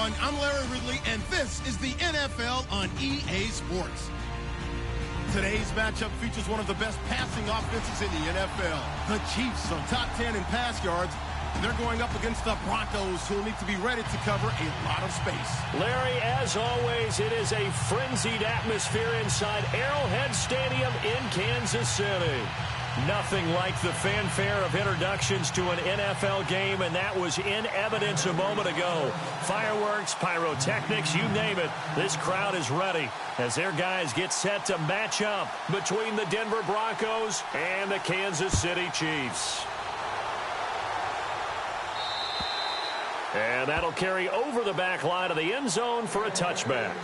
everyone. I'm Larry Ridley, and this is the NFL on EA Sports. Today's matchup features one of the best passing offenses in the NFL. The Chiefs are top 10 in pass yards. They're going up against the Broncos, who will need to be ready to cover a lot of space. Larry, as always, it is a frenzied atmosphere inside Arrowhead Stadium in Kansas City. Nothing like the fanfare of introductions to an NFL game, and that was in evidence a moment ago. Fireworks, pyrotechnics, you name it. This crowd is ready as their guys get set to match up between the Denver Broncos and the Kansas City Chiefs. And that'll carry over the back line of the end zone for a touchback.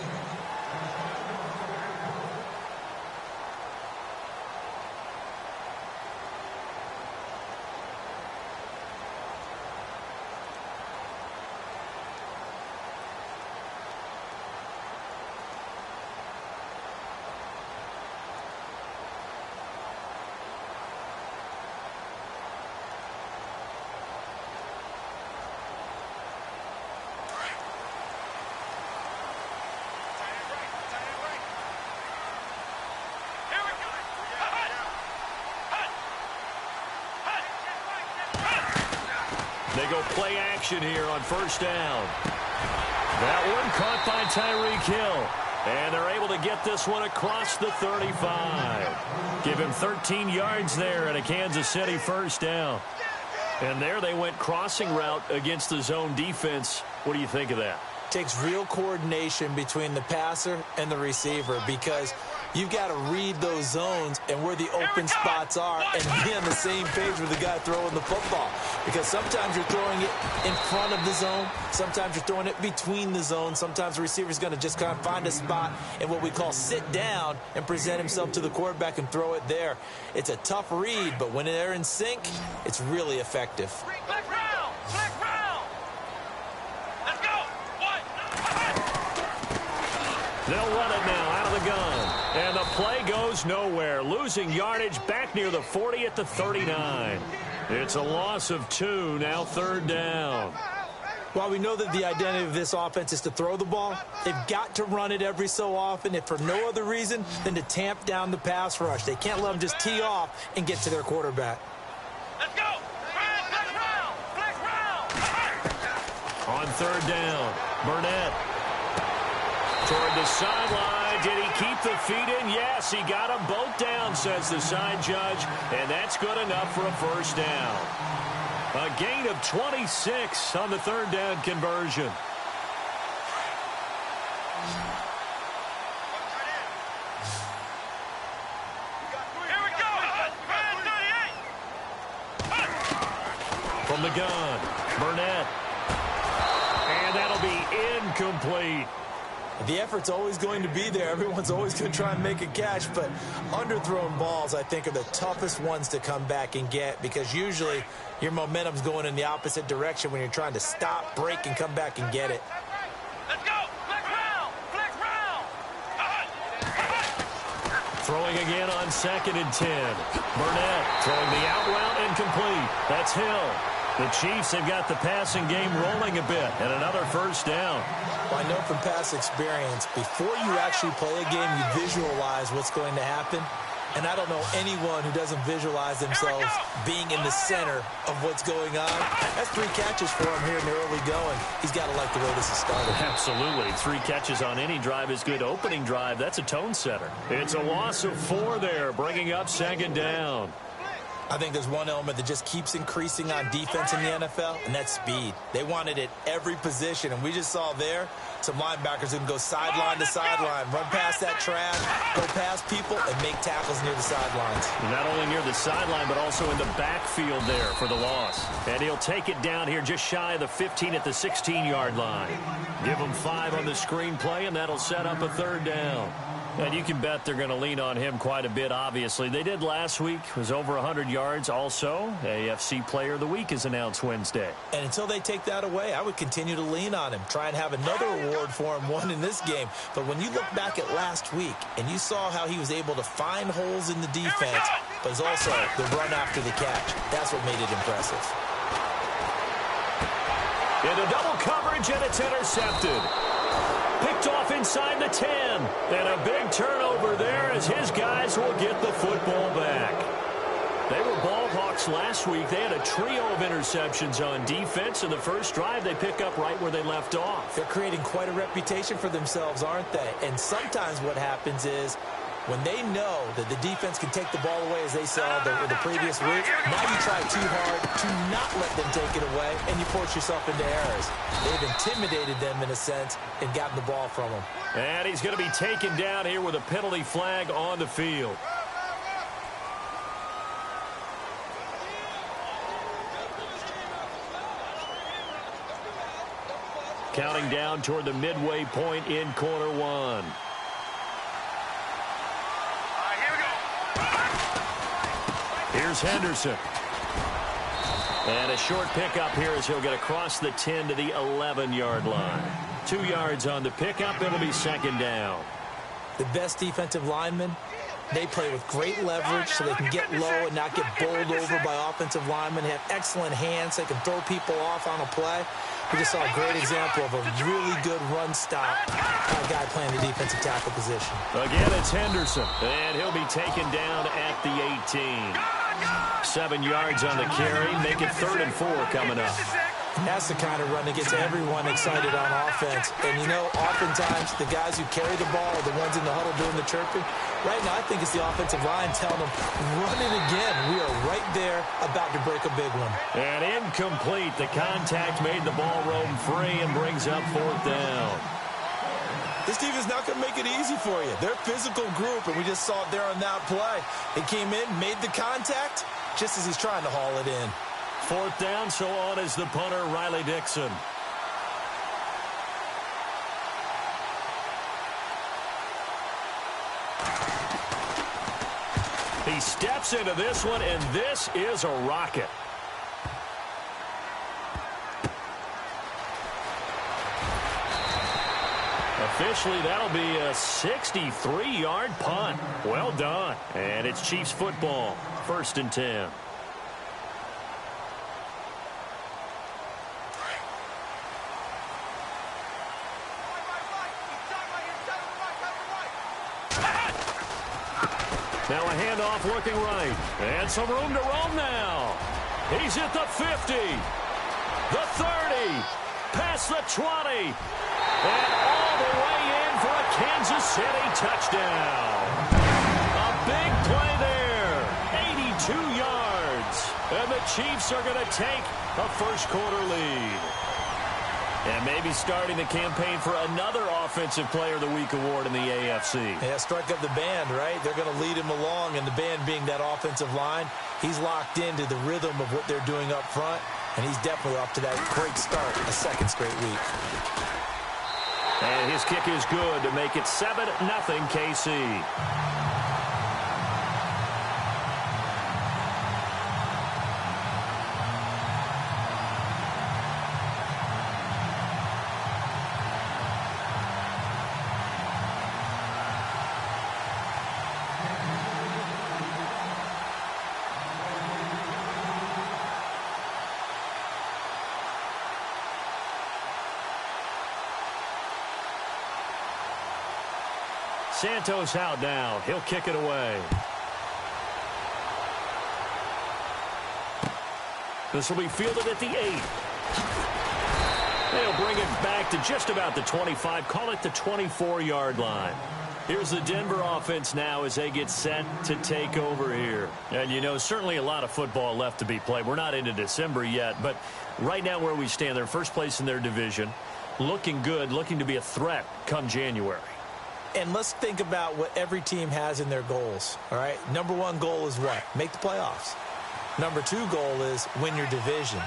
They go play action here on first down. That one caught by Tyreek Hill. And they're able to get this one across the 35. Give him 13 yards there and a Kansas City first down. And there they went crossing route against the zone defense. What do you think of that? Takes real coordination between the passer and the receiver, because you've got to read those zones and where the open spots are and be on the same page with the guy throwing the football. Because sometimes you're throwing it in front of the zone. Sometimes you're throwing it between the zones. Sometimes the receiver's going to just kind of find a spot and what we call sit down and present himself to the quarterback and throw it there. It's a tough read, but when they're in sync, it's really effective. They'll run it now out of the gun. And the play goes nowhere. Losing yardage back near the 40 at the 39. It's a loss of 2, now third down. While we know that the identity of this offense is to throw the ball, they've got to run it every so often, if for no other reason than to tamp down the pass rush. They can't let them just tee off and get to their quarterback. Let's go! Flex round! On third down, Burnett. Toward the sideline. Did he keep the feet in? Yes, he got them both down, says the side judge. And that's good enough for a first down. A gain of 26 on the third down conversion. Here we go! From the gun, Burnett. And that'll be incomplete. The effort's always going to be there. Everyone's always going to try and make a catch, but underthrown balls, I think, are the toughest ones to come back and get, because usually your momentum's going in the opposite direction when you're trying to stop, break, and come back and get it. Let's go! Flex round! Throwing again on 2nd and 10. Burnett throwing the out route incomplete. That's Hill. The Chiefs have got the passing game rolling a bit, and another first down. Well, I know from past experience, before you actually play a game, you visualize what's going to happen. And I don't know anyone who doesn't visualize themselves being in the center of what's going on. That's 3 catches for him here in the early going. He's got to like the way this is started. Absolutely. 3 catches on any drive is good. Opening drive, that's a tone setter. It's a loss of 4 there, bringing up 2nd down. I think there's one element that just keeps increasing on defense in the NFL, and that's speed. They want it at every position, and we just saw there some linebackers who can go sideline to sideline, run past that trash, go past people, and make tackles near the sidelines. Not only near the sideline, but also in the backfield there for the loss. And he'll take it down here just shy of the 15 at the 16-yard line. Give him 5 on the screenplay, and that'll set up a third down. And you can bet they're going to lean on him quite a bit, obviously. They did last week. It was over 100 yards. Also, AFC Player of the Week is announced Wednesday. And until they take that away, I would continue to lean on him. Try and have another award for him, one in this game. But when you look back at last week and you saw how he was able to find holes in the defense, but it's also the run after the catch. That's what made it impressive. Into double coverage, and it's intercepted. Picked off inside the 10. And a big turnover there as his guys will get the football back. They were ball hawks last week. They had a trio of interceptions on defense. In the first drive, they pick up right where they left off. They're creating quite a reputation for themselves, aren't they? And sometimes what happens is when they know that the defense can take the ball away, as they saw the previous week, now you try too hard to not let them take it away, and you force yourself into errors. They've intimidated them in a sense and gotten the ball from them. And he's going to be taken down here with a penalty flag on the field. Counting down toward the midway point in quarter one. Here's Henderson. And a short pickup here as he'll get across the 10 to the 11-yard line. 2 yards on the pickup. It'll be second down. The best defensive linemen, they play with great leverage so they can get low and not get bowled over by offensive linemen. They have excellent hands. They can throw people off on a play. We just saw a great example of a really good run stop by a guy playing the defensive tackle position. Again, it's Henderson. And he'll be taken down at the 18. 7 yards on the carry. Make it 3rd and 4 coming up. And that's the kind of run that gets everyone excited on offense. And, you know, oftentimes the guys who carry the ball are the ones in the huddle doing the chirping. Right now, I think it's the offensive line telling them, run it again. We are right there about to break a big one. And incomplete. The contact made the ball roam free and brings up 4th down. This team is not going to make it easy for you. They're a physical group, and we just saw it there on that play. They came in, made the contact, just as he's trying to haul it in. 4th down, so on is the punter, Riley Dixon. He steps into this one, and this is a rocket. Officially, that'll be a 63-yard punt. Well done. And it's Chiefs football. 1st and 10. Now a handoff looking right. And some room to roam now. He's at the 50. The 30. Past the 20. And all the way in for a Kansas City touchdown. A big play there. 82 yards. And the Chiefs are going to take a first-quarter lead. And maybe starting the campaign for another Offensive Player of the Week award in the AFC. Yeah, strike up the band, right? They're going to lead him along, and the band being that offensive line, he's locked into the rhythm of what they're doing up front, and he's definitely off to that great start, a 2nd straight week. And his kick is good to make it 7-0 KC. Santos out now. He'll kick it away. This will be fielded at the 8. They'll bring it back to just about the 25. Call it the 24-yard line. Here's the Denver offense now as they get set to take over here. And, you know, certainly a lot of football left to be played. We're not into December yet, but right now where we stand, they're first place in their division. Looking good, looking to be a threat come January. And let's think about what every team has in their goals, all right? Number 1 goal is what? Make the playoffs. Number 2 goal is win your division.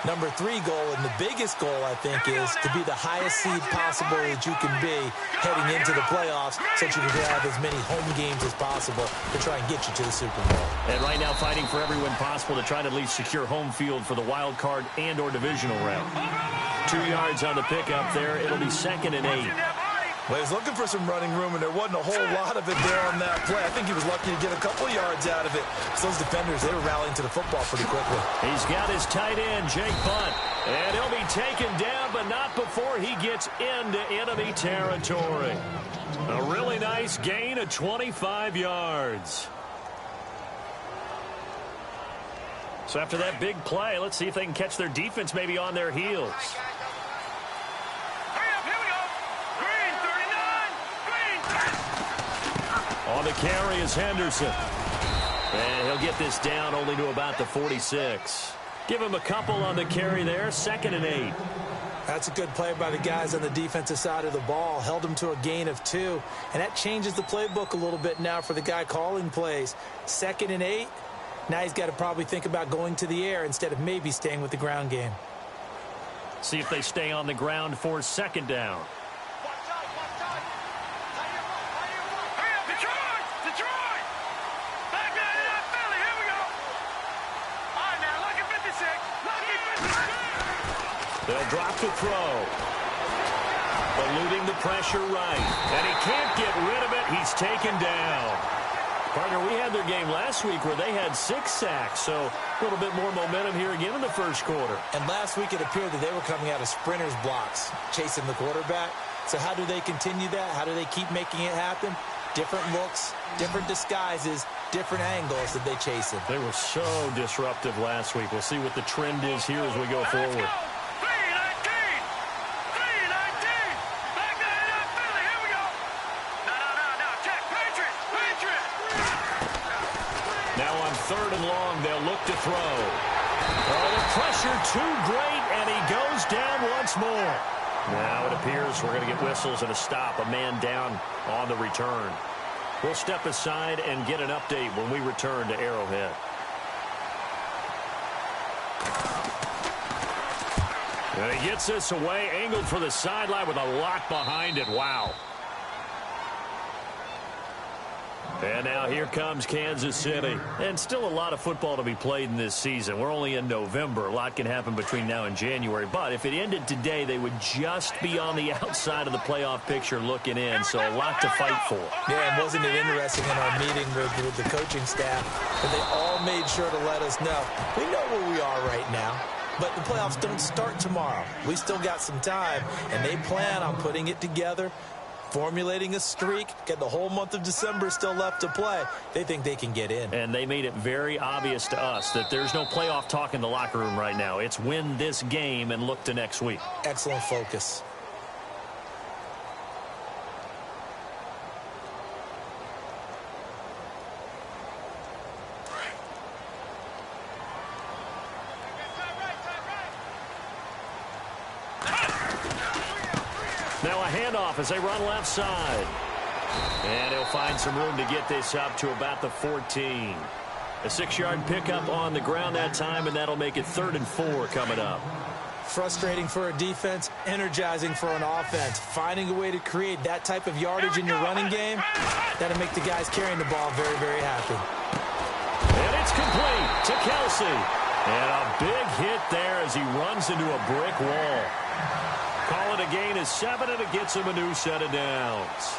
Number 3 goal, and the biggest goal, I think, is to be the highest seed possible that you can be heading into the playoffs so that you can have as many home games as possible to try and get you to the Super Bowl. And right now fighting for every win possible to try to at least secure home field for the wild card and or divisional round. 2 yards on the pickup there. It'll be 2nd and 8. Well, he was looking for some running room, and there wasn't a whole lot of it there on that play. I think he was lucky to get a couple yards out of it. So those defenders, they were rallying to the football pretty quickly. He's got his tight end, Jake Bunt. And he'll be taken down, but not before he gets into enemy territory. A really nice gain of 25 yards. So after that big play, let's see if they can catch their defense maybe on their heels. On the carry is Henderson. And he'll get this down only to about the 46. Give him a couple on the carry there, 2nd and 8. That's a good play by the guys on the defensive side of the ball. Held him to a gain of 2. And that changes the playbook a little bit now for the guy calling plays. 2nd and 8. Now he's got to probably think about going to the air instead of maybe staying with the ground game. See if they stay on the ground for 2nd down. They'll drop to throw. Eluding the pressure right. And he can't get rid of it. He's taken down. Partner, we had their game last week where they had 6 sacks. So a little bit more momentum here again in the first quarter. And last week it appeared that they were coming out of sprinters blocks, chasing the quarterback. So how do they continue that? How do they keep making it happen? Different looks, different disguises, different angles that they chase it. They were so disruptive last week. We'll see what the trend is here as we go forward. Now on 3rd and long, they'll look to throw. Oh, the pressure too great, and he goes down once more. Now it appears we're going to get whistles and a stop, a man down on the return. We'll step aside and get an update when we return to Arrowhead. And he gets this away, angled for the sideline with a lot behind it. Wow. And now here comes Kansas City. And still a lot of football to be played in this season. We're only in November. A lot can happen between now and January. But if it ended today, they would just be on the outside of the playoff picture looking in. So a lot to fight for. Yeah, and wasn't it interesting in our meeting with the coaching staff that they all made sure to let us know. We know where we are right now. But the playoffs don't start tomorrow. We still got some time. And they plan on putting it together, formulating a streak, get the whole month of December still left to play. They think they can get in. And they made it very obvious to us that there's no playoff talk in the locker room right now. It's win this game and look to next week. Excellent focus. Now a handoff as they run left side. And he'll find some room to get this up to about the 14. A 6-yard pickup on the ground that time, and that'll make it 3rd and 4 coming up. Frustrating for a defense, energizing for an offense. Finding a way to create that type of yardage in your running game, that'll make the guys carrying the ball very, very happy. And it's complete to Kelsey. And a big hit there as he runs into a brick wall. Call it a gain of 7, and it gets him a new set of downs.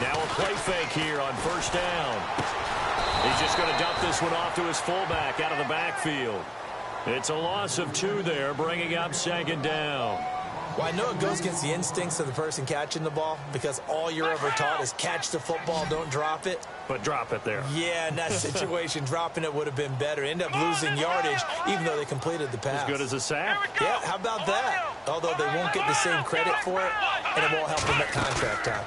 Now a play fake here on 1st down. He's just going to dump this one off to his fullback out of the backfield. It's a loss of 2 there, bringing up 2nd down. Well, I know it goes against the instincts of the person catching the ball because all you're ever taught is catch the football, don't drop it. But drop it there. Yeah, in that situation, dropping it would have been better. End up losing yardage, even though they completed the pass. As good as a sack. Yeah, how about that? Although they won't get the same credit for it, and it won't help them at contract time.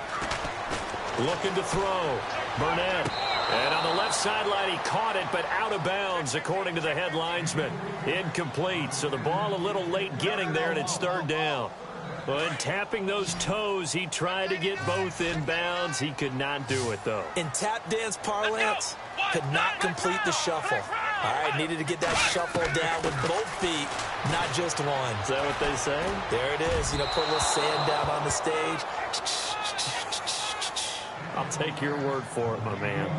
Looking to throw. Burnett. And on the left sideline, he caught it, but out of bounds, according to the head linesman. Incomplete, so the ball a little late getting there, and it's 3rd down. Well, in tapping those toes, he tried to get both in bounds. He could not do it, though. In tap dance parlance, could not complete the shuffle. All right, needed to get that shuffle down with both feet, not just one. Is that what they say? There it is. You know, put a little sand down on the stage. I'll take your word for it, my man.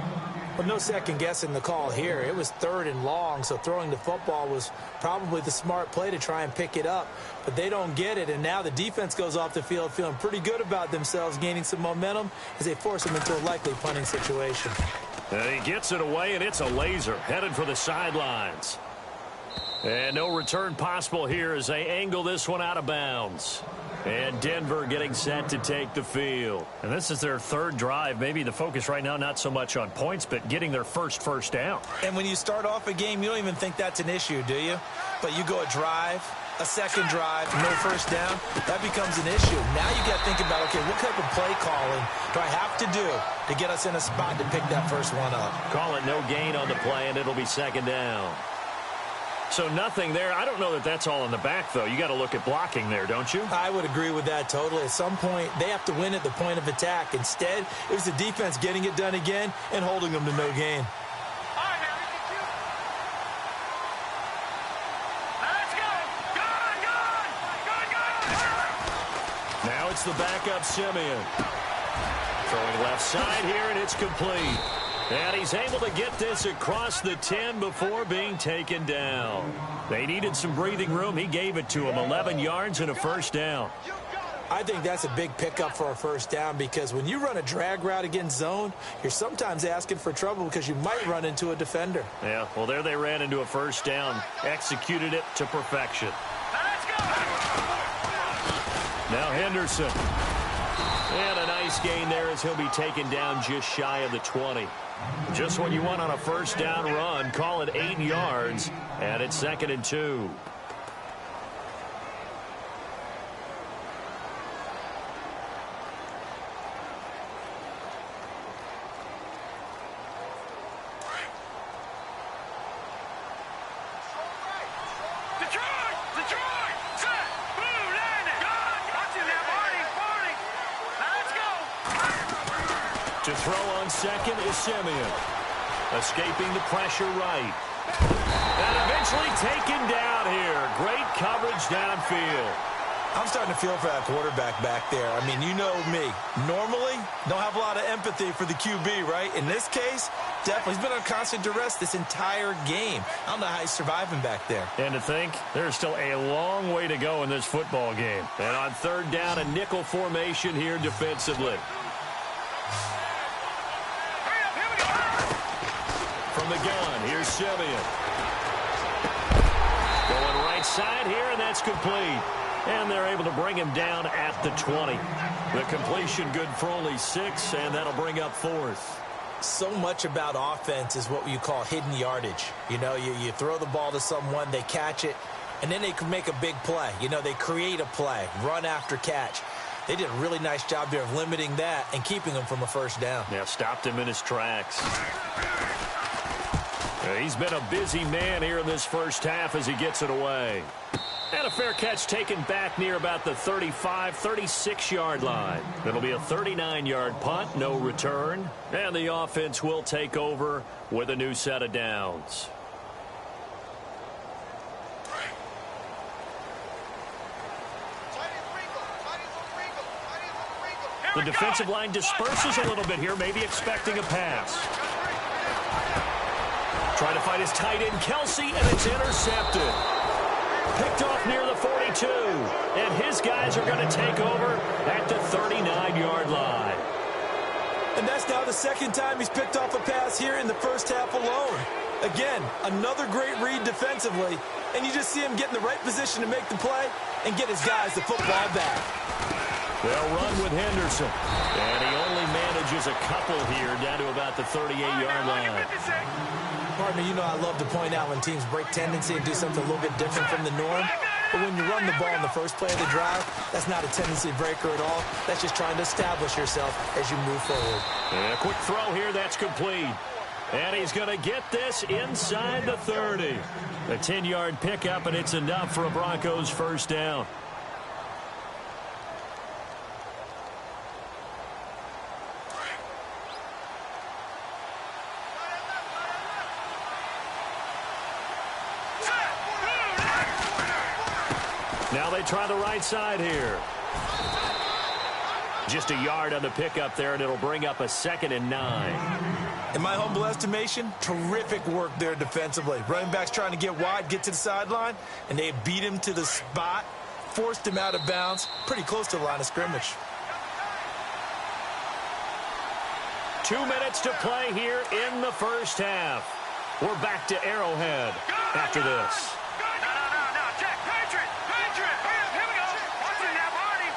Well, no second guessing the call here. It was 3rd and long, so throwing the football was probably the smart play to try and pick it up. But they don't get it, and now the defense goes off the field feeling pretty good about themselves, gaining some momentum as they force them into a likely punting situation. And he gets it away, and it's a laser headed for the sidelines. And no return possible here as they angle this one out of bounds. And Denver getting set to take the field. And this is their 3rd drive. Maybe the focus right now not so much on points, but getting their first down. And when you start off a game, you don't even think that's an issue, do you? But you go a drive, a second drive, no first down, that becomes an issue. Now you got to think about, okay, what type of play calling do I have to do to get us in a spot to pick that first one up? Call it no gain on the play, and it'll be 2nd down. So nothing there. I don't know that that's all in the back, though. You got to look at blocking there, don't you? I would agree with that totally. At some point, they have to win at the point of attack. Instead, it was the defense getting it done again and holding them to no gain. Now it's the backup Simeon. Throwing left side here, and it's complete. And he's able to get this across the 10 before being taken down. They needed some breathing room. He gave it to him. 11 yards and a first down. I think that's a big pickup for a first down because when you run a drag route against zone, you're sometimes asking for trouble because you might run into a defender. Yeah, well, there they ran into a first down. Executed it to perfection. Now Henderson. And a nice gain there as he'll be taken down just shy of the 20. Just what you want on a first down run. Call it 8 yards, and it's 2nd and 2. To throw on 2nd is Simeon. Escaping the pressure right. And eventually taken down here. Great coverage downfield. I'm starting to feel for that quarterback back there. I mean, you know me. Normally, don't have a lot of empathy for the QB, right? In this case, definitely. He's been under constant duress this entire game. I don't know how he's surviving back there. And to think, there's still a long way to go in this football game. And on 3rd down, a nickel formation here defensively. From the gun, here's Simeon. Going right side here, and that's complete. And they're able to bring him down at the 20. The completion good for only 6, and that'll bring up 4th. So much about offense is what you call hidden yardage. You know, you throw the ball to someone, they catch it, and then they can make a big play. You know, they create a play, run after catch. They did a really nice job there of limiting that and keeping him from a first down. Yeah, stopped him in his tracks. He's been a busy man here in this first half as he gets it away. And a fair catch taken back near about the 35, 36-yard line. It'll be a 39-yard punt, no return. And the offense will take over with a new set of downs. The defensive line disperses a little bit here, maybe expecting a pass. Trying to find his tight end, Kelsey, and it's intercepted. Picked off near the 42. And his guys are going to take over at the 39-yard line. And that's now the 2nd time he's picked off a pass here in the first half alone. Again, another great read defensively. And you just see him get in the right position to make the play and get his guys the football back. They'll run with Henderson. And he only manages a couple here down to about the 38-yard line. Partner, you know I love to point out when teams break tendency and do something a little bit different from the norm. But when you run the ball in the first play of the drive, that's not a tendency breaker at all. That's just trying to establish yourself as you move forward. And a quick throw here, that's complete. And he's going to get this inside the 30. A 10-yard pickup, and it's enough for a Broncos first down. Now they try the right side here. Just a yard on the pickup there, and it'll bring up a 2nd and 9. In my humble estimation, terrific work there defensively. Running back's trying to get wide, get to the sideline, and they beat him to the spot, forced him out of bounds, pretty close to the line of scrimmage. 2 minutes to play here in the first half. We're back to Arrowhead after this. No, check. Patriot. Here we go. Watch it now, Barney.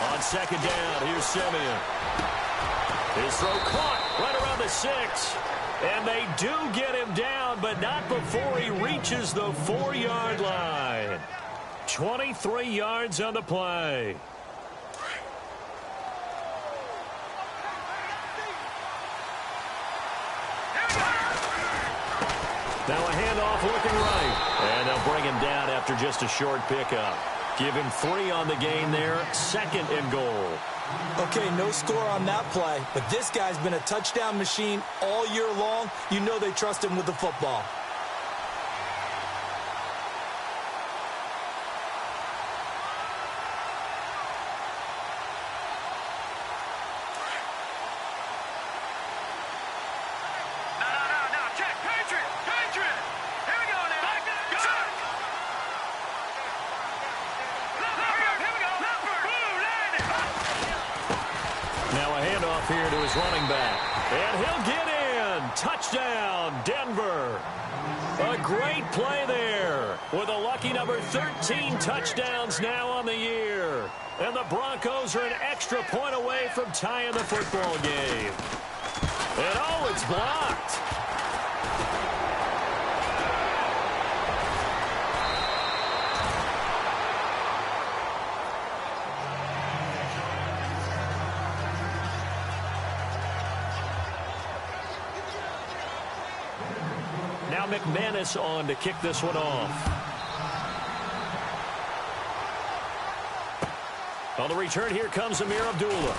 On 2nd down, here's Simeon. His throw caught right around the 6. And they do get him down, but not before he reaches the 4-yard line. 23 yards on the play. Now a handoff looking right. And they'll bring him down after just a short pickup. Give him 3 on the gain there. 2nd and goal. Okay, no score on that play, but this guy's been a touchdown machine all year long. You know they trust him with the football. No. Check. Patriot. Here we go now. Go. Here we go. Boom, landed. Now a handoff here to his running back. And he'll get in. Touchdown, Denver. A great play there with a lucky number 13 touchdowns now on the year. And the Broncos are an extra point away from tying the football game. And oh, it's blocked. Now McManus on to kick this one off. On the return, here comes Amir Abdullah.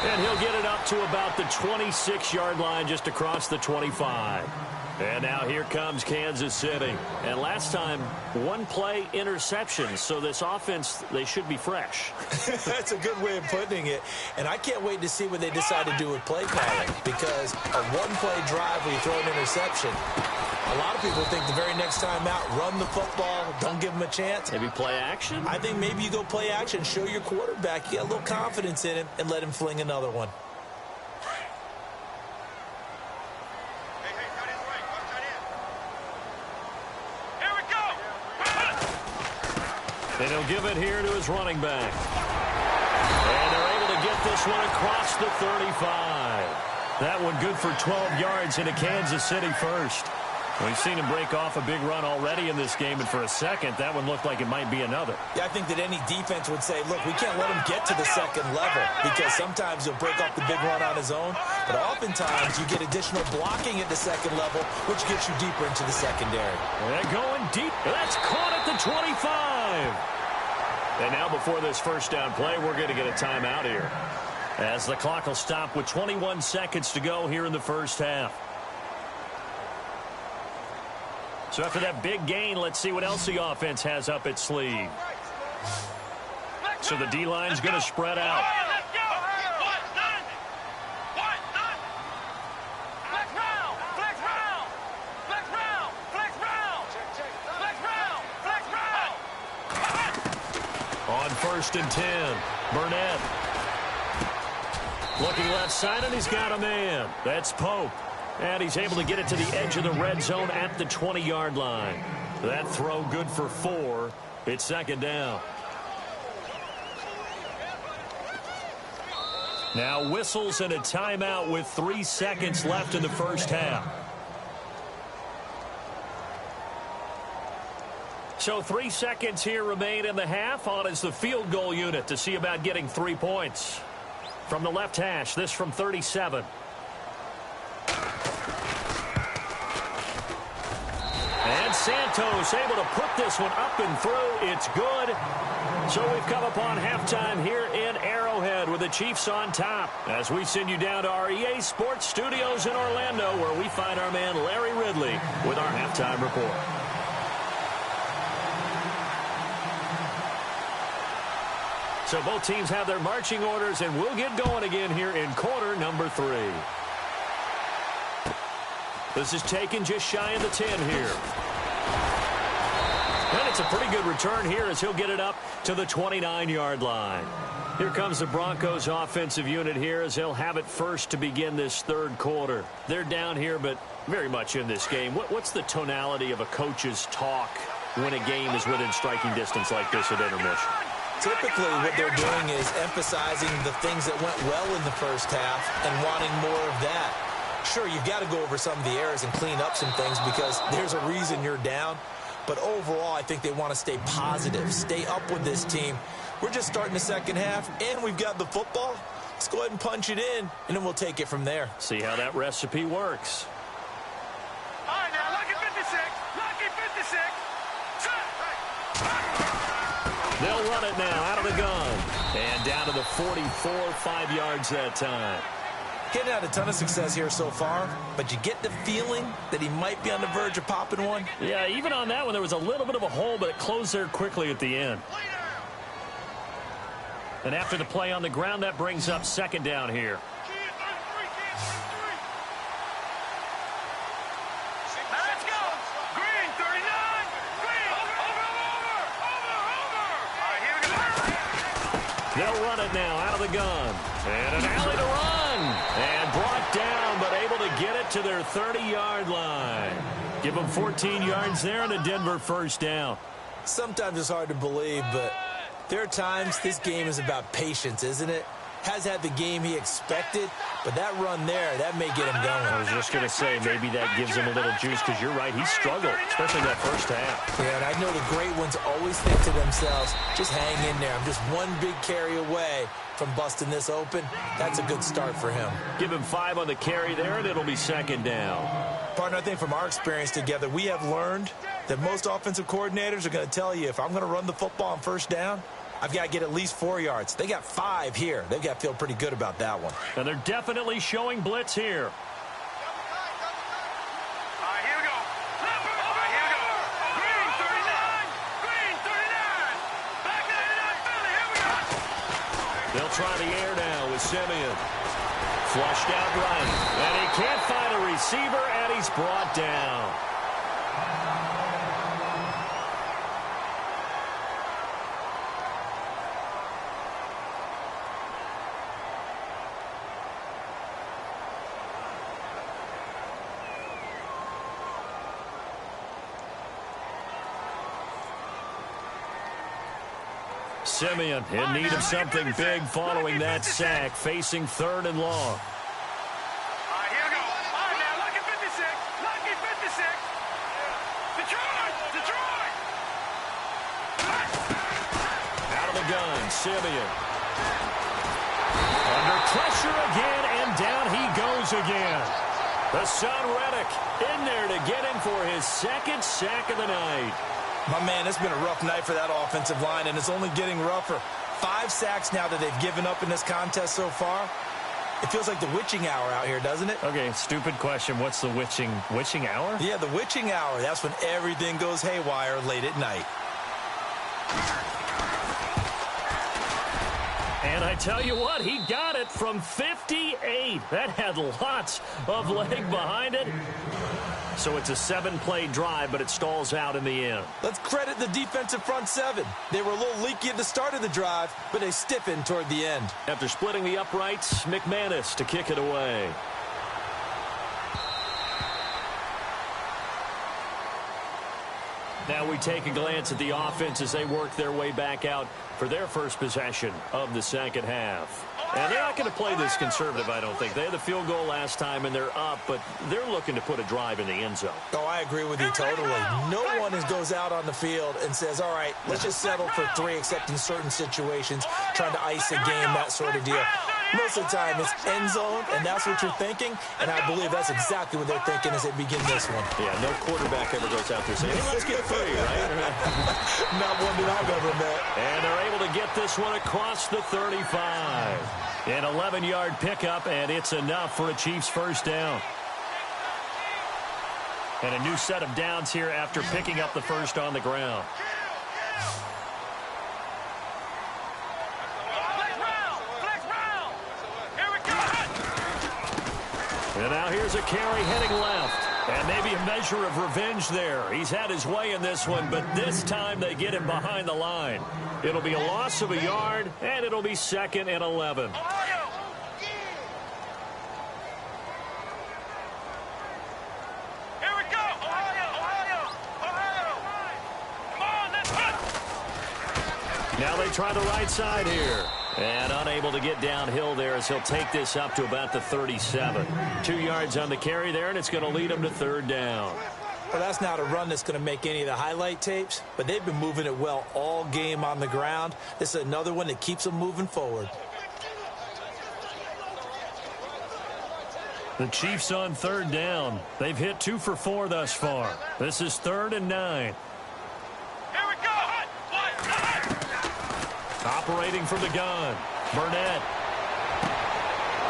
And he'll get it up to about the 26-yard line, just across the 25. And now here comes Kansas City. And last time, 1-play interception. So this offense, they should be fresh. That's a good way of putting it. And I can't wait to see what they decide to do with play calling. Because a 1-play drive where you throw an interception, a lot of people think the very next time out, run the football, don't give them a chance. Maybe play action? I think maybe you go play action, show your quarterback you got a little confidence in him, and let him fling another one. Here we go. And he'll give it here to his running back. And they're able to get this one across the 35. That one good for 12 yards into Kansas City first. We've seen him break off a big run already in this game, and for a second, that one looked like it might be another. Yeah, I think that any defense would say, look, we can't let him get to the second level, because sometimes he'll break off the big run on his own, but oftentimes you get additional blocking at the second level, which gets you deeper into the secondary. And going deep. That's caught at the 25. And now before this first down play, we're going to get a timeout here, as the clock will stop with 21 seconds to go here in the first half. So after that big gain, let's see what else the offense has up its sleeve. So the D-line's going to spread out. Let's go. Flex round. On 1st and 10, Burnett. Looking left side, and he's got a man. That's Pope. And he's able to get it to the edge of the red zone at the 20-yard line. That throw good for 4. It's 2nd down. Now whistles and a timeout with 3 seconds left in the first half. So 3 seconds here remain in the half. On is the field goal unit to see about getting 3 points. From the left hash, this from 37. And Santos able to put this one up and through. It's good. So we've come upon halftime here in Arrowhead with the Chiefs on top, as we send you down to our EA Sports Studios in Orlando, where we find our man Larry Ridley with our halftime report. So both teams have their marching orders, and we'll get going again here in quarter number 3. This is taken just shy of the 10 here. And it's a pretty good return here as he'll get it up to the 29-yard line. Here comes the Broncos offensive unit here as they'll have it first to begin this third quarter. They're down here, but very much in this game. What's the tonality of a coach's talk when a game is within striking distance like this at intermission? Typically, what they're doing is emphasizing the things that went well in the first half and wanting more of that. Sure, you've got to go over some of the errors and clean up some things because there's a reason you're down. But overall, I think they want to stay positive, stay up with this team. We're just starting the second half, and we've got the football. Let's go ahead and punch it in, and then we'll take it from there. See how that recipe works. All right, now, lucky 56. Lucky 56. They'll run it now out of the gun. And down to the 44, 5 yards that time. Getting had a ton of success here so far, but you get the feeling that he might be on the verge of popping one. Yeah, even on that one, there was a little bit of a hole, but it closed there quickly at the end. And after the play on the ground, that brings up second down here. Let's go. Green, 39. Green, over. All right, here we go. They'll run it now out of the gun. And an alley to run. And brought down, but able to get it to their 30-yard line. Give them 14 yards there and a Denver first down. Sometimes it's hard to believe, but there are times this game is about patience, isn't it? Has had the game he expected, but that run there, that may get him going. I was just going to say, maybe that gives him a little juice, because you're right, he struggled, especially that first half. Yeah, and I know the great ones always think to themselves, just hang in there. I'm just one big carry away from busting this open. That's a good start for him. Give him 5 on the carry there, and it'll be second down. Partner, I think from our experience together, we have learned that most offensive coordinators are going to tell you, if I'm going to run the football on first down, I've got to get at least 4 yards. They got 5 here. They've got to feel pretty good about that one. And they're definitely showing blitz here. All right, here we go. All right, here we go. Green, 39. Green, 39. Back 99, Philly. Here we go. They'll try the air now with Simeon. Flushed out right. And he can't find a receiver, and he's brought down. Simeon in need of something big following that sack, facing third and long. All right, here we go. All right, now, lucky 56. Lucky 56. Detroit. Out of the gun, Simeon. Under pressure again, and down he goes again. The son Reddick in there to get him for his second sack of the night. My man, it's been a rough night for that offensive line, and it's only getting rougher. 5 sacks now that they've given up in this contest so far. It feels like the witching hour out here, doesn't it? Okay, stupid question. What's the witching hour? Yeah, the witching hour. That's when everything goes haywire late at night. And I tell you what, he got it from 58. That had lots of leg behind it. So it's a 7-play drive, but it stalls out in the end. Let's credit the defensive front 7. They were a little leaky at the start of the drive, but they stiffened toward the end. After splitting the uprights, McManus to kick it away. Now we take a glance at the offense as they work their way back out for their first possession of the second half. And they're not going to play this conservative, I don't think. They had the field goal last time, and they're up, but they're looking to put a drive in the end zone. Oh, I agree with you totally. No one goes out on the field and says, all right, let's just settle for 3, except in certain situations, trying to ice a game, that sort of deal. Most of the time, it's end zone, and that's what you're thinking, and I believe that's exactly what they're thinking as they begin this one. Yeah, no quarterback ever goes out there saying, hey, let's get 3, right? Not one that I've ever met. And they're able to get this one across the 35. An 11-yard pickup, and it's enough for a Chiefs first down. And a new set of downs here after picking up the first on the ground. And now here's a carry heading left. And maybe a measure of revenge there. He's had his way in this one, but this time they get him behind the line. It'll be a loss of a yard, and it'll be 2nd and 11. Ohio! Here we go! Ohio! Ohio! Ohio! Come on, let's hit! Now they try the right side here. And unable to get downhill there as he'll take this up to about the 37. 2 yards on the carry there, and it's going to lead him to 3rd down. Well, that's not a run that's going to make any of the highlight tapes, but they've been moving it well all game on the ground. This is another one that keeps them moving forward. The Chiefs on 3rd down. They've hit 2 for 4 thus far. This is 3rd and 9. Here we go! Operating from the gun, Burnett.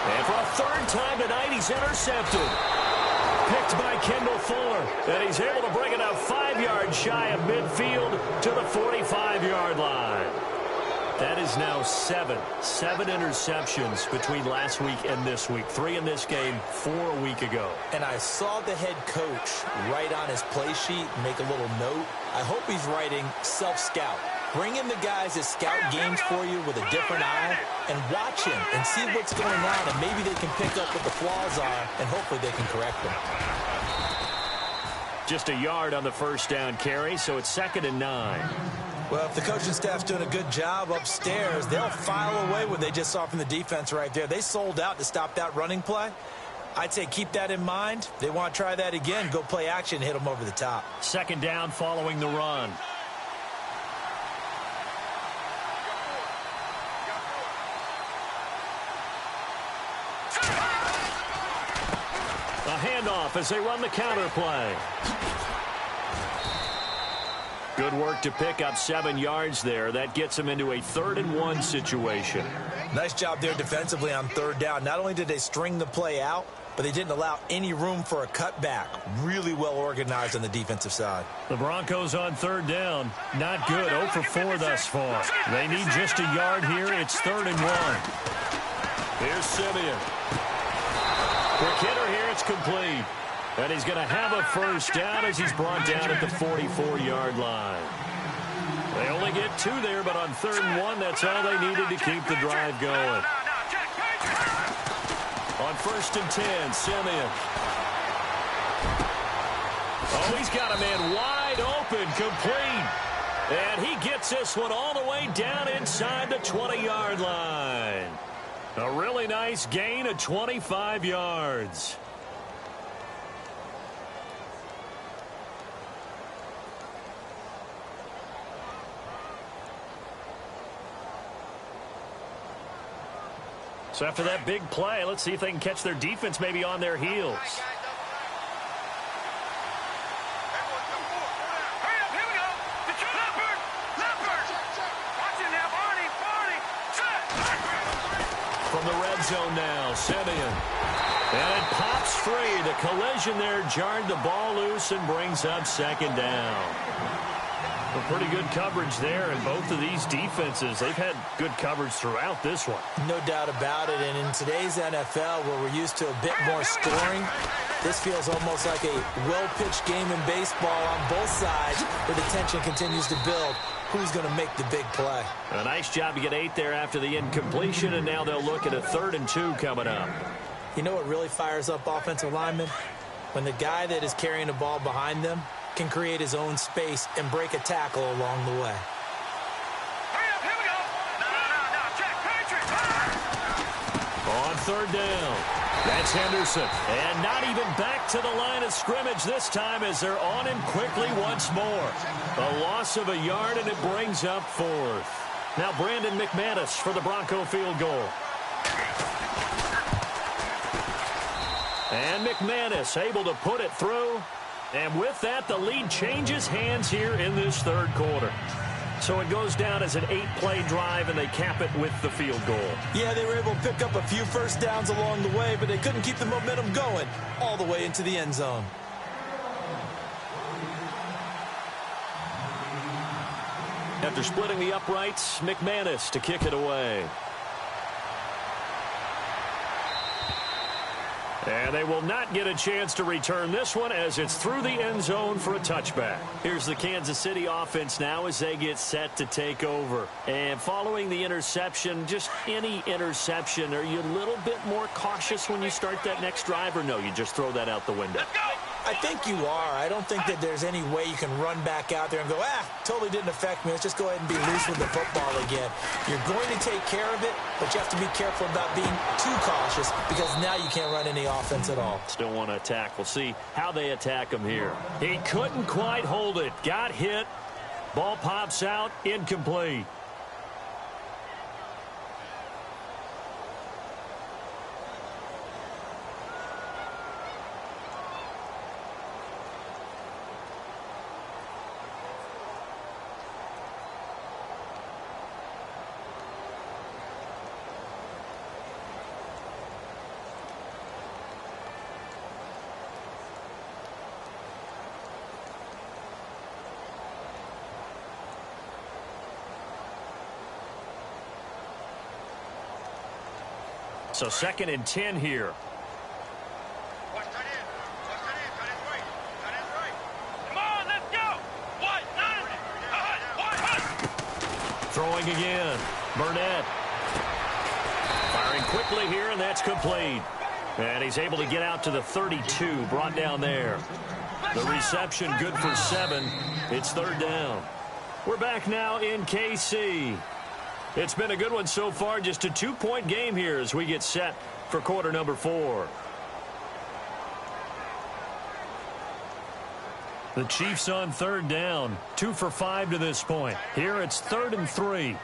And for a 3rd time tonight, he's intercepted. Picked by Kendall Fuller. And he's able to bring it up 5 yards shy of midfield to the 45-yard line. That is now 7 interceptions between last week and this week. 3 in this game, 4 a week ago. And I saw the head coach write on his play sheet, make a little note. I hope he's writing self-scout. Bring in the guys that scout games for you with a different eye and watch him and see what's going on, and maybe they can pick up what the flaws are, and hopefully they can correct them. Just a yard on the 1st down carry, so it's 2nd and 9. Well, if the coaching staff's doing a good job upstairs, they'll file away what they just saw from the defense right there. They sold out to stop that running play. I'd say keep that in mind. They want to try that again. Go play action, hit them over the top. 2nd down following the run. A handoff as they run the counter play. Good work to pick up 7 yards there. That gets them into a 3rd and 1 situation. Nice job there defensively on 3rd down. Not only did they string the play out, but they didn't allow any room for a cutback. Really well organized on the defensive side. The Broncos on 3rd down. Not good. 0 for 4 thus far. They need just a yard here. It's 3rd and 1. Here's Simeon. Quick hitter here. It's complete. And he's going to have a 1st down as he's brought down at the 44-yard line. They only get 2 there, but on 3rd and 1, that's all they needed to keep the drive going. On 1st and 10, Simeon. Oh, he's got a man wide open, complete. And he gets this one all the way down inside the 20-yard line. A really nice gain of 25 yards. So after that big play, let's see if they can catch their defense maybe on their heels. From the red zone now, Simeon. And it pops free. The collision there jarred the ball loose and brings up 2nd down. Pretty good coverage there, and both of these defenses, they've had good coverage throughout this one. No doubt about it, and in today's NFL, where we're used to a bit more scoring, this feels almost like a well-pitched game in baseball on both sides, where the tension continues to build. Who's going to make the big play? A nice job to get 8 there after the incompletion, and now they'll look at a 3rd and 2 coming up. You know what really fires up offensive linemen? When the guy that is carrying the ball behind them can create his own space and break a tackle along the way. Here we go. No, check, On 3rd down, that's Henderson. And not even back to the line of scrimmage this time as they're on him quickly once more. A loss of a yard, and it brings up 4th. Now Brandon McManus for the Bronco field goal. And McManus able to put it through. And with that, the lead changes hands here in this 3rd quarter. So it goes down as an 8-play drive, and they cap it with the field goal. Yeah, they were able to pick up a few first downs along the way, but they couldn't keep the momentum going all the way into the end zone. After splitting the uprights, McManus to kick it away. And they will not get a chance to return this one as it's through the end zone for a touchback. Here's the Kansas City offense now as they get set to take over. And following the interception, just any interception, are you a little bit more cautious when you start that next drive, or no, you just throw that out the window? I think you are. I don't think that there's any way you can run back out there and go, totally didn't affect me. Let's just go ahead and be loose with the football again. You're going to take care of it, but you have to be careful about being too cautious because now you can't run any offense at all. Still want to attack. We'll see how they attack him here. He couldn't quite hold it. Got hit. Ball pops out. Incomplete. So 2nd and 10 here. Watch tight end. Watch tight end. Tight end's right. Tight end's right. Come on, let's go. What? What? Throwing again. Burnett. Firing quickly here, and that's complete. And he's able to get out to the 32, brought down there. The reception good for 7. It's 3rd down. We're back now in KC. It's been a good one so far, just a 2-point game here as we get set for quarter number 4. The Chiefs on 3rd down, 2 for 5 to this point. Here it's 3rd and 3.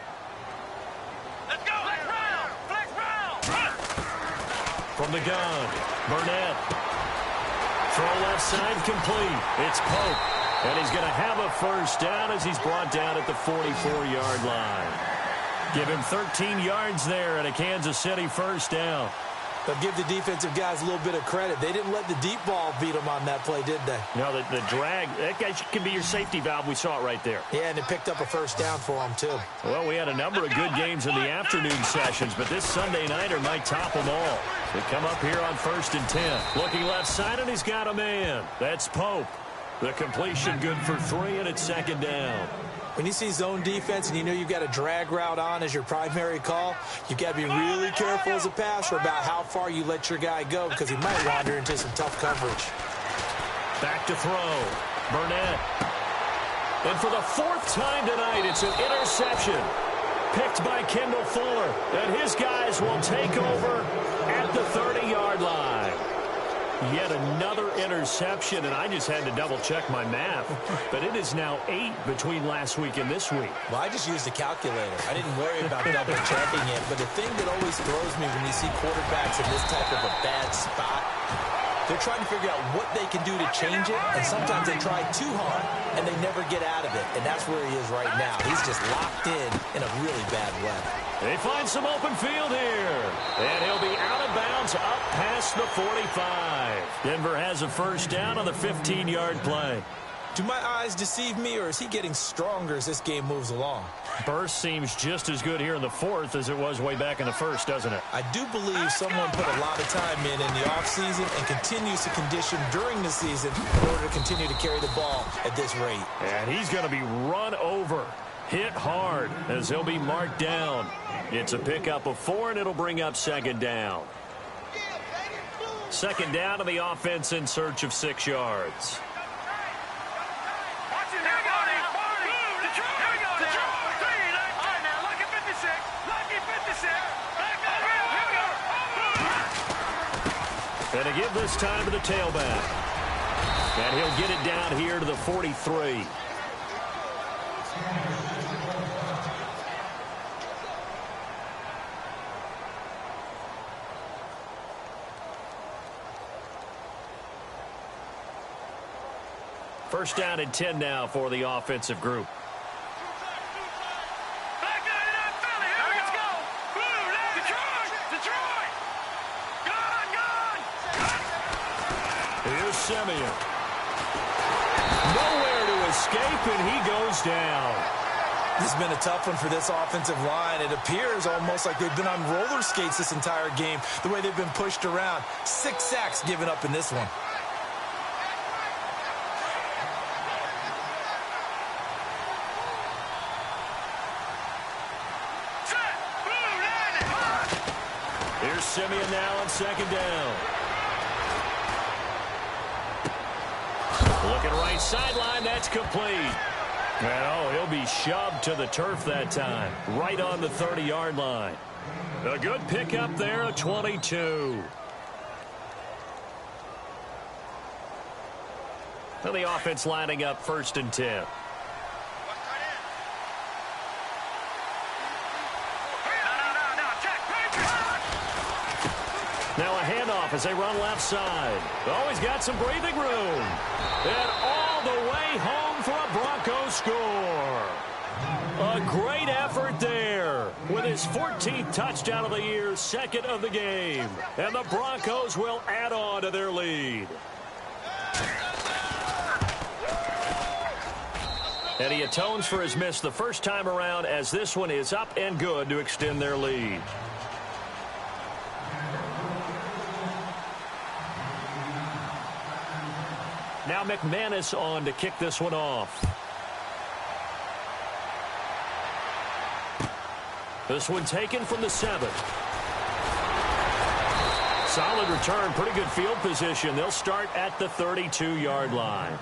Let's go. Flex round. Flex round. From the gun, Burnett. Throw left side complete. It's Pope. And he's going to have a first down as he's brought down at the 44-yard line. Give him 13 yards there and a Kansas City first down. But give the defensive guys a little bit of credit. They didn't let the deep ball beat them on that play, did they? No, the drag, that guy can be your safety valve. We saw it right there. Yeah, and it picked up a first down for them, too. Well, we had a number of good games in the afternoon sessions, but this Sunday nighter might top them all. They come up here on 1st and 10. Looking left side, and he's got a man. That's Pope. The completion good for 3, and it's 2nd down. When you see zone defense and you know you've got a drag route on as your primary call, you've got to be really careful as a passer about how far you let your guy go because he might wander into some tough coverage. Back to throw. Burnett. And for the 4th time tonight, it's an interception. Picked by Kendall Fuller. And his guys will take over at the 30-yard line. Yet another interception, and I just had to double-check my math. But it is now 8 between last week and this week. Well, I just used a calculator. I didn't worry about double-checking it. But the thing that always throws me when you see quarterbacks in this type of a bad spot, they're trying to figure out what they can do to change it, and sometimes they try too hard, and they never get out of it. And that's where he is right now. He's just locked in a really bad way. They find some open field here. And he'll be out of bounds up past the 45. Denver has a first down on the 15-yard play. Do my eyes deceive me, or is he getting stronger as this game moves along? Burst seems just as good here in the 4th as it was way back in the 1st, doesn't it? I do believe someone put a lot of time in the offseason and continues to condition during the season in order to continue to carry the ball at this rate. And he's going to be run over, hit hard as he'll be marked down. It's a pickup of 4, and it'll bring up 2nd down. 2nd down to the offense in search of 6 yards. And to give this time to the tailback. And he'll get it down here to the 43. First down and 10 now for the offensive group. Here's Simeon. Nowhere to escape, and he goes down. This has been a tough one for this offensive line. It appears almost like they've been on roller skates this entire game, the way they've been pushed around. 6 sacks given up in this one. Here's Simeon now on second down. Looking right sideline, that's complete. And he'll be shoved to the turf that time, right on the 30-yard line. A good pickup there, a 22. And the offense lining up 1st and 10. Now a handoff as they run left side. He's got some breathing room. And all the way home for a Broncos score. A great effort there with his 14th touchdown of the year, 2nd of the game. And the Broncos will add on to their lead. And he atones for his miss the first time around as this one is up and good to extend their lead. Now McManus on to kick this one off. This one taken from the 7. Solid return, pretty good field position. They'll start at the 32-yard line.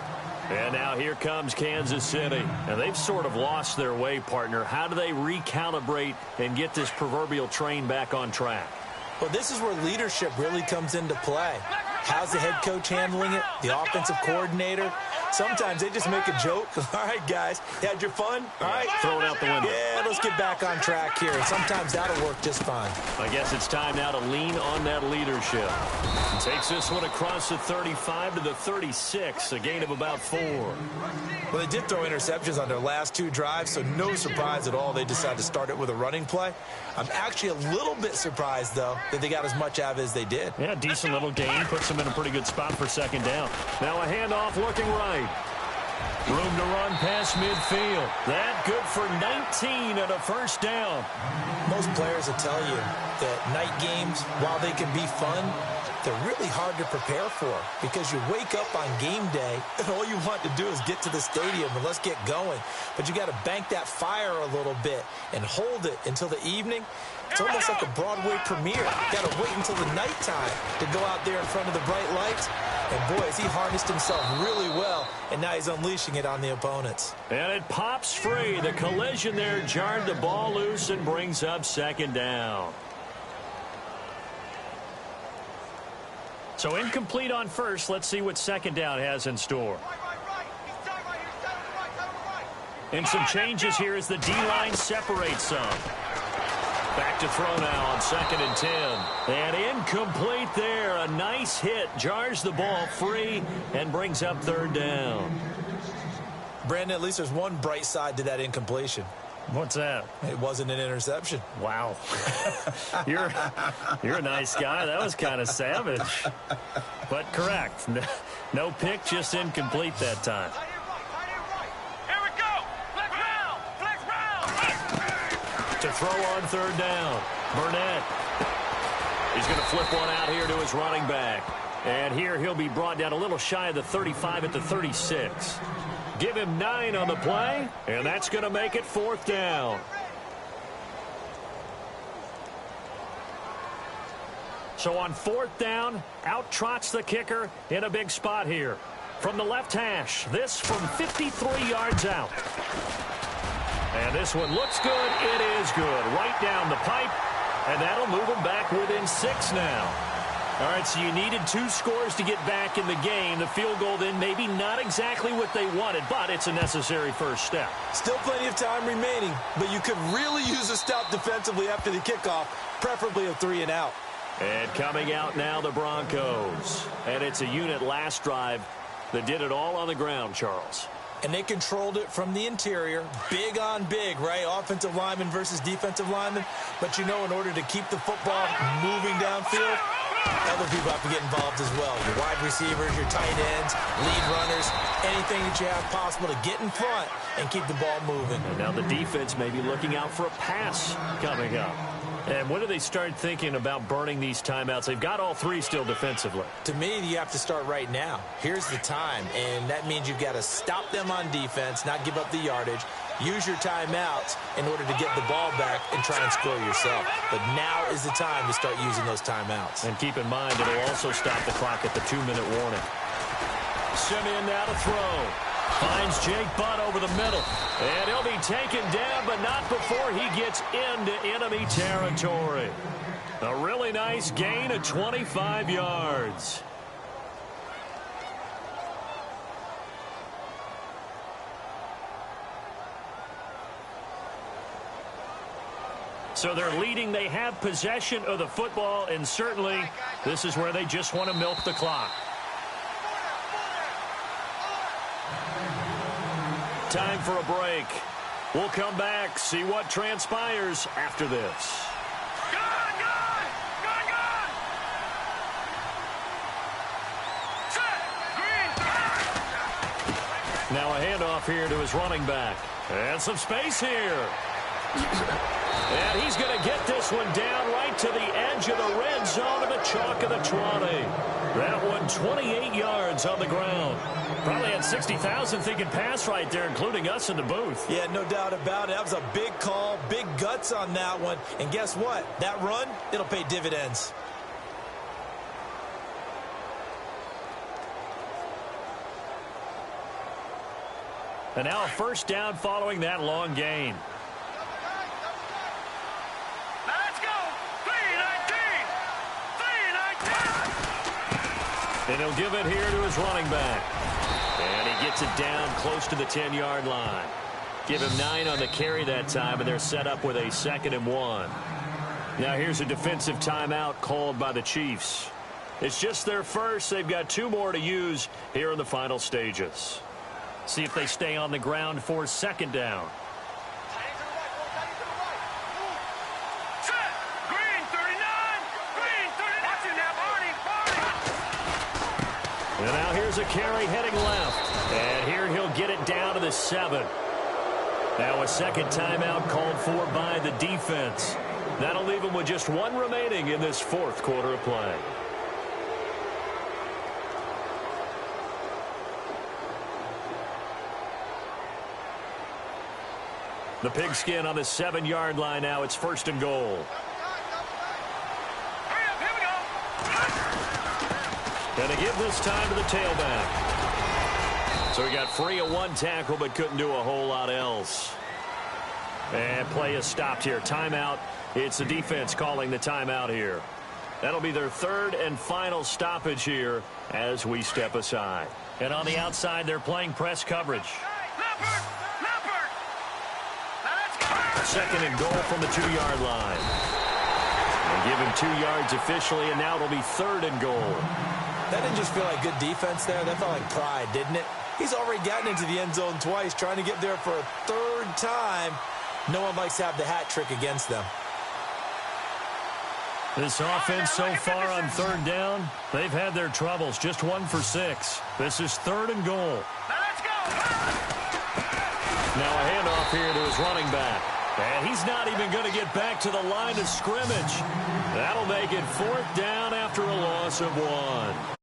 And now here comes Kansas City. And they've sort of lost their way, partner. How do they recalibrate and get this proverbial train back on track? Well, this is where leadership really comes into play. How's the head coach handling it? The offensive coordinator? Sometimes they just make a joke. All right, guys, you had your fun? All right. Throw it out the window. Yeah, let's get back on track here. And sometimes that'll work just fine. I guess it's time now to lean on that leadership. He takes this one across the 35 to the 36, a gain of about 4. Well, they did throw interceptions on their last 2 drives, so no surprise at all they decided to start it with a running play. I'm actually a little bit surprised, though, that they got as much out of it as they did. Yeah, decent little gain. Puts them in a pretty good spot for 2nd down. Now a handoff looking right. Room to run past midfield. That good for 19 and a 1st down. Most players will tell you that night games, while they can be fun, they're really hard to prepare for because you wake up on game day and all you want to do is get to the stadium and let's get going. But you got to bank that fire a little bit and hold it until the evening. It's almost like a Broadway premiere. You got to wait until the nighttime to go out there in front of the bright lights. And boy, has he harnessed himself really well, and now he's unleashing it on the opponents. And it pops free. The collision there jarred the ball loose and brings up 2nd down. So incomplete on first. Let's see what 2nd down has in store. And some changes here as the D-line separates some. Back to throw now on 2nd and 10. And incomplete there. A nice hit. Jars the ball free and brings up 3rd down. Brandon, at least there's one bright side to that incompletion. What's that? It wasn't an interception. Wow. You're a nice guy. That was kind of savage. But correct. No pick, just incomplete that time. Here we go. Flex round. Flex round. To throw on 3rd down. Burnett. He's going to flip one out here to his running back. And here he'll be brought down a little shy of the 35 at the 36. Give him 9 on the play, and that's going to make it 4th down. So on 4th down, out trots the kicker in a big spot here. From the left hash, this from 53 yards out. And this one looks good. It is good. Right down the pipe, and that'll move them back within 6 now. All right, so you needed 2 scores to get back in the game. The field goal then maybe not exactly what they wanted, but it's a necessary first step. Still plenty of time remaining, but you could really use a stop defensively after the kickoff, preferably a 3 and out. And coming out now, the Broncos. And it's a unit last drive that did it all on the ground, Charles. And they controlled it from the interior. Big on big, right? Offensive lineman versus defensive lineman. But you know, in order to keep the football moving downfield, Other people have to get involved as well. Your wide receivers, your tight ends, lead runners, anything that you have possible to get in front and keep the ball moving. And now the defense may be looking out for a pass coming up. And when do they start thinking about burning these timeouts? They've got all three still defensively. To me, you have to start right now. Here's the time, and that means you've got to stop them on defense, not give up the yardage, use your timeouts in order to get the ball back and try and score yourself. But now is the time to start using those timeouts. And keep in mind, it'll also stop the clock at the 2-minute warning. Simeon now to throw. Finds Jake Butt over the middle. And he'll be taken down, but not before he gets into enemy territory. A really nice gain of 25 yards. So they're leading. They have possession of the football, and certainly this is where they just want to milk the clock. Time for a break. We'll come back, see what transpires after this. Now a handoff here to his running back. And some space here. And he's going to get this one down right to the edge of the red zone of the chalk of the 20. That one 28 yards on the ground. Probably had 60,000 thinking pass right there, including us in the booth. Yeah, no doubt about it. That was a big call, big guts on that one. And guess what? That run, it'll pay dividends. And now a first down following that long gain. Let's go. 3-19. 3-19. And he'll give it here to his running back. And he gets it down close to the 10-yard line. Give him 9 on the carry that time, and they're set up with a 2nd and 1. Now here's a defensive timeout called by the Chiefs. It's just their first. They've got 2 more to use here in the final stages. See if they stay on the ground for 2nd down. Set. Green 39. Green 39. Watch it now, Barney. And now here's a carry heading left. And here he'll get it down to the 7. Now a second timeout called for by the defense. That'll leave him with just 1 remaining in this 4th quarter of play. The pigskin on the 7-yard line now. It's 1st and goal. Hurry up, here we go. And to give this time to the tailback. So he got free of 1 tackle but couldn't do a whole lot else. And play is stopped here. Timeout. It's the defense calling the timeout here. That'll be their 3rd and final stoppage here as we step aside. And on the outside, they're playing press coverage. Leopard. 2nd and goal from the 2-yard line. They give him 2 yards officially, and now it'll be 3rd and goal. That didn't just feel like good defense there. That felt like pride, didn't it? He's already gotten into the end zone twice, trying to get there for a 3rd time. No one likes to have the hat trick against them. This offense so far on 3rd down, they've had their troubles. Just 1 for 6. This is 3rd and goal. Let's go. Now a handoff here to his running back. And he's not even going to get back to the line of scrimmage. That'll make it 4th down after a loss of 1.